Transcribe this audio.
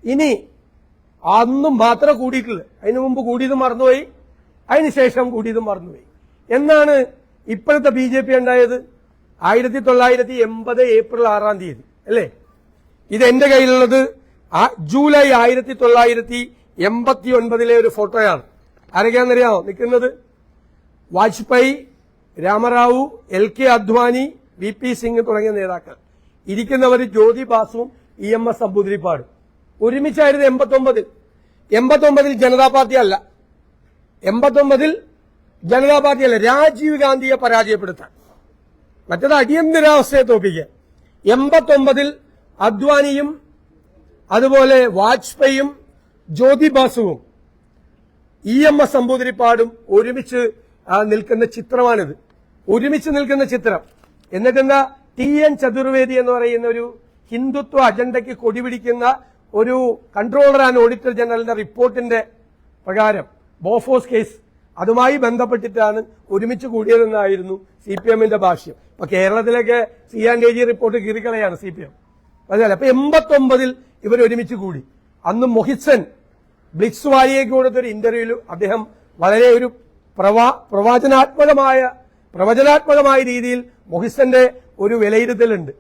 ഇനി അന്നും മാത്രം കൂടിയിട്ടില്ല, അതിനു മുമ്പ് കൂടിയതും മറന്നുപോയി, അതിനുശേഷം കൂടിയതും മറന്നുപോയി. എന്നാണ് ഇപ്പോഴത്തെ BJP ഉണ്ടായത്? 1980 ഏപ്രിൽ 6 തീയതി അല്ലേ? ഇത് എന്റെ കയ്യിലുള്ളത് ജൂലൈ 1989 ഒരു ഫോട്ടോയാണ്. ആരൊക്കെയാണെന്നറിയാമോ നിൽക്കുന്നത്? വാജ്പേയി, രാമറാവു, LK അദ്വാനി, VP സിംഗ് തുടങ്ങിയ നേതാക്കൾ. ഇരിക്കുന്നവർ ജ്യോതി ബാസുവും EMS നമ്പൂതിരിപ്പാടും ഒരുമിച്ചായിരുന്നു 89. ജനതാ പാർട്ടി അല്ല, 89 ജനതാ പാർട്ടിയല്ല, രാജീവ് ഗാന്ധിയെ പരാജയപ്പെടുത്താൻ, മറ്റേത് അടിയന്തരാവസ്ഥയെ തോപ്പിക്കാൻ. 89 അദ്വാനിയും അതുപോലെ വാജ്പേയിയും ജ്യോതി ബാസുവും EMS നമ്പൂതിരിപ്പാടും ഒരുമിച്ച് നിൽക്കുന്ന ചിത്രമാണിത്. ഒരുമിച്ച് നിൽക്കുന്ന ചിത്രം. എന്നിട്ടെന്താ TN ചതുർവേദി എന്ന് പറയുന്ന ഒരു ഹിന്ദുത്വ അജണ്ടയ്ക്ക് കൊടിപിടിക്കുന്ന ഒരു കൺട്രോളർ ആൻഡ് ഓഡിറ്റർ ജനറലിന്റെ റിപ്പോർട്ടിന്റെ പ്രകാരം ബോഫോസ് കേസ് അതുമായി ബന്ധപ്പെട്ടിട്ടാണ് ഒരുമിച്ച് കൂടിയതെന്നായിരുന്നു CPMന്റെ ഭാഷ്യം. ഇപ്പൊ കേരളത്തിലൊക്കെ C&AG റിപ്പോർട്ട് കീറിക്കളയാണ് CPM. അതല്ല, അപ്പൊ 89 ഇവർ ഒരുമിച്ച് കൂടി. അന്ന് മൊഹിസൻ ബ്ലിറ്റ്സ് വാരിയേക്ക് കൊടുത്തൊരു ഇന്റർവ്യൂവിൽ അദ്ദേഹം വളരെ ഒരു പ്രവചനാത്മകമായ രീതിയിൽ മൊഹിസന്റെ ഒരു വിലയിരുത്തലുണ്ട്.